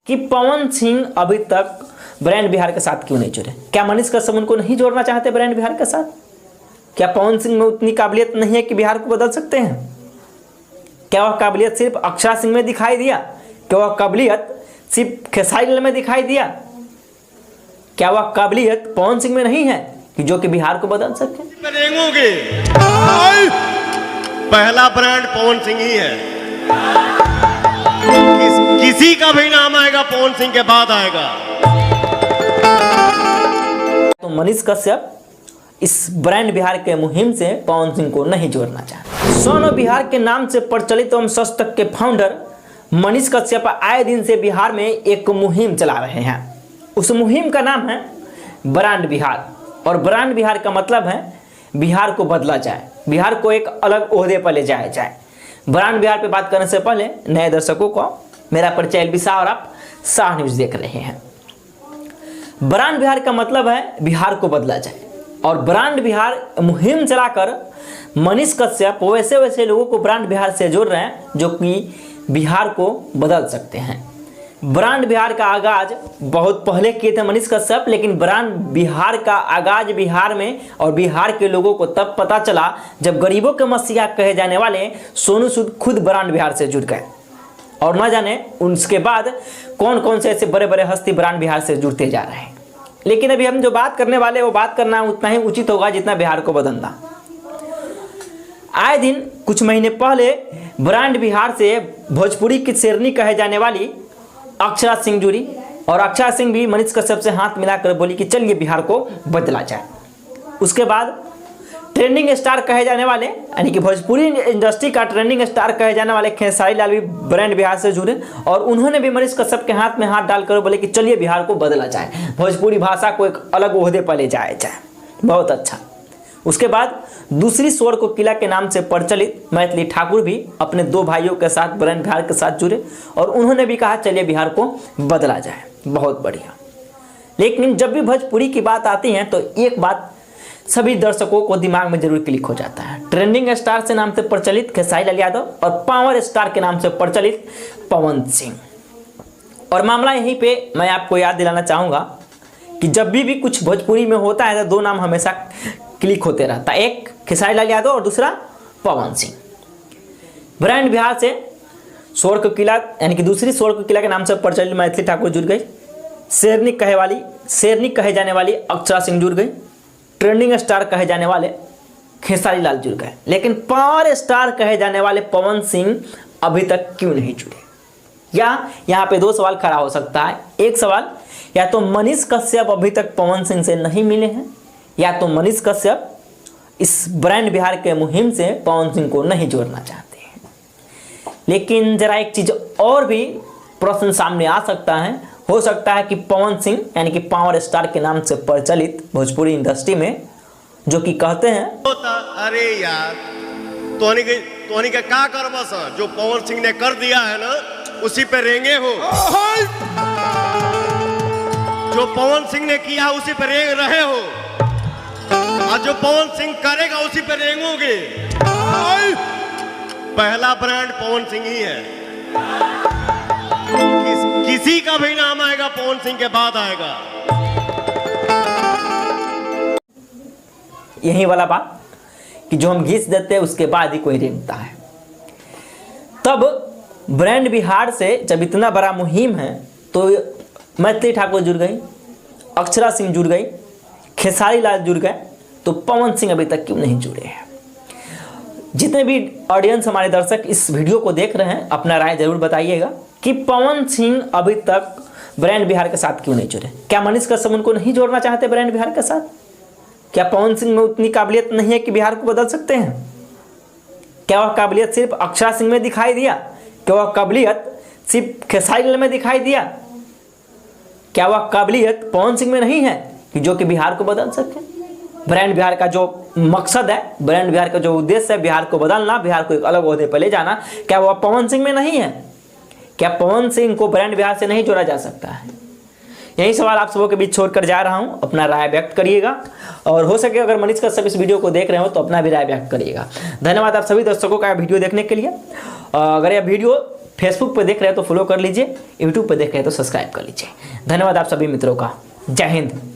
कि पवन सिंह अभी तक ब्रांड बिहार के साथ क्यों नहीं जुड़े? क्या मनीष कश्यप उनको नहीं जोड़ना चाहते ब्रांड बिहार के साथ? क्या पवन सिंह में उतनी काबिलियत नहीं है कि बिहार को बदल सकते हैं? क्या वह काबिलियत सिर्फ अक्षरा सिंह में दिखाई दिया? क्या वह काबिलियत सिर्फ खेसारी लाल में दिखाई दिया? क्या वह काबिलियत पवन सिंह में नहीं है कि जो कि बिहार को बदल सके? पहला ब्रांड पवन सिंह ही है। किसी का भी नाम आएगा पवन सिंह के बाद आएगा। तो मनीष कश्यप इस ब्रांड बिहार के मुहिम से पवन सिंह को नहीं जोड़ना चाहते। सोनो बिहार के नाम से प्रचलित एवं सस्तक के फाउंडर मनीष कश्यप आए दिन से बिहार में एक मुहिम चला रहे हैं। उस मुहिम का नाम है ब्रांड बिहार, और ब्रांड बिहार का मतलब है बिहार को बदला जाए, बिहार को एक अलग ओहदे पर ले जाया जाए। ब्रांड बिहार पे बात करने से पहले नए दर्शकों को मेरा परिचय एलबी शाह और आप शाह न्यूज देख रहे हैं। ब्रांड बिहार का मतलब है बिहार को बदला जाए, और ब्रांड बिहार मुहिम चलाकर मनीष कश्यप वैसे वैसे लोगों को ब्रांड बिहार से जोड़ रहे हैं जो कि बिहार को बदल सकते हैं। ब्रांड बिहार का आगाज बहुत पहले किए थे मनीष कश्यप, लेकिन ब्रांड बिहार का आगाज बिहार में और बिहार के लोगों को तब पता चला जब गरीबों के मसीहा कहे जाने वाले सोनू सूद खुद ब्रांड बिहार से जुड़ गए, और न जाने उसके बाद कौन कौन से ऐसे बड़े बड़े हस्ती ब्रांड बिहार से जुड़ते जा रहे हैं। लेकिन अभी हम जो बात करने वाले हैं वो बात करना उतना ही उचित होगा जितना बिहार को बदलना। आए दिन कुछ महीने पहले ब्रांड बिहार से भोजपुरी की शेरनी कहे जाने वाली अक्षरा सिंह जुड़ी, और अक्षरा सिंह भी मनीष कश्यप से हाथ मिलाकर बोली कि चलिए बिहार को बदला जाए। उसके बाद ट्रेंडिंग स्टार कहे जाने वाले यानी कि भोजपुरी इंडस्ट्री का ट्रेंडिंग स्टार कहे जाने वाले खेसारी लाल भी ब्रांड बिहार से जुड़े, और उन्होंने भी मनीष कश्यप के हाथ में हाथ डालकर बोले कि चलिए बिहार को बदला जाए, भोजपुरी भाषा को एक अलग ओहदे पर ले जाया जाए। बहुत अच्छा। उसके बाद दूसरी स्वर को किला के नाम से प्रचलित मैथिली ठाकुर भी अपने दो भाइयों के साथ ब्रांड बिहार के साथ जुड़े, और उन्होंने भी कहा चलिए बिहार को बदला जाए। बहुत बढ़िया। लेकिन जब भी भोजपुरी की बात आती है तो एक बात सभी दर्शकों को दिमाग में जरूर क्लिक हो जाता है। ट्रेंडिंग स्टार से नाम से प्रचलित खेसारी लाल यादव और पावर स्टार के नाम से प्रचलित पवन सिंह। और मामला यहीं पे मैं आपको याद दिलाना चाहूँगा कि जब भी कुछ भोजपुरी में होता है तो दो नाम हमेशा क्लिक होते रहता है, एक खेसारी लाल यादव और दूसरा पवन सिंह। ब्रांड बिहार से स्वर्ग किला यानी कि दूसरी स्वर्ग किला के नाम से प्रचलित मैथिली ठाकुर जुड़ गई, शेरनी कहे जाने वाली अक्षरा सिंह जुड़ गई, ट्रेंडिंग स्टार कहे जाने वाले खेसारी लाल जुड़ गए, लेकिन पावर स्टार कहे जाने वाले पवन सिंह अभी तक क्यों नहीं जुड़े? या यहाँ पे दो सवाल खड़ा हो सकता है। एक सवाल, या तो मनीष कश्यप अभी तक पवन सिंह से नहीं मिले हैं, या तो मनीष कश्यप इस ब्रांड बिहार के मुहिम से पवन सिंह को नहीं जोड़ना चाहते हैं। लेकिन जरा एक चीज और भी प्रश्न सामने आ सकता है, हो सकता है कि पवन सिंह यानी कि पावर स्टार के नाम से प्रचलित भोजपुरी इंडस्ट्री में जो कि कहते हैं अरे यार तोनी का क्या करबा सा, जो पवन सिंह ने कर दिया है ना उसी पे रेंगे हो, जो पवन सिंह ने किया उसी पे रेंग रहे हो, और जो पवन सिंह करेगा उसी पे रेंगोगे। पहला ब्रांड पवन सिंह ही है। किसी का भी नाम आएगा पवन सिंह के बाद आएगा। यही वाला बात कि जो हम घिस देते हैं उसके बाद ही कोई रेंगता है। तब ब्रांड बिहार से जब इतना बड़ा मुहिम है तो मैथिली ठाकुर जुड़ गई, अक्षरा सिंह जुड़ गई, खेसारी लाल जुड़ गए, तो पवन सिंह अभी तक क्यों नहीं जुड़े हैं? जितने भी ऑडियंस हमारे दर्शक इस वीडियो को देख रहे हैं अपना राय जरूर बताइएगा कि पवन सिंह अभी तक ब्रांड बिहार के साथ क्यों नहीं जुड़े? क्या मनीष कश्यप उनको नहीं जोड़ना चाहते ब्रांड बिहार के साथ? क्या पवन सिंह में उतनी काबिलियत नहीं है कि बिहार को बदल सकते हैं? क्या वह काबिलियत सिर्फ अक्षरा सिंह में दिखाई दिया? क्या वह काबिलियत सिर्फ खेसारी लाल में दिखाई दिया? क्या वह काबिलियत पवन सिंह में नहीं है कि जो कि बिहार को बदल सके? ब्रांड बिहार का जो मकसद है, ब्रांड बिहार का जो उद्देश्य है बिहार को बदलना, बिहार को एक अलग ओहदे पर ले जाना, क्या वह पवन सिंह में नहीं है? क्या पवन सिंह को ब्रांड बिहार से नहीं जोड़ा जा सकता है? यही सवाल आप सबों के बीच छोड़कर जा रहा हूं। अपना राय व्यक्त करिएगा, और हो सके अगर मनीष कश्यप इस वीडियो को देख रहे हो तो अपना भी राय व्यक्त करिएगा। धन्यवाद आप सभी दर्शकों का वीडियो देखने के लिए। अगर यह वीडियो फेसबुक पर देख रहे हैं तो फॉलो कर लीजिए, यूट्यूब पर देख रहे हैं तो सब्सक्राइब कर लीजिए। धन्यवाद आप सभी मित्रों का। जय हिंद।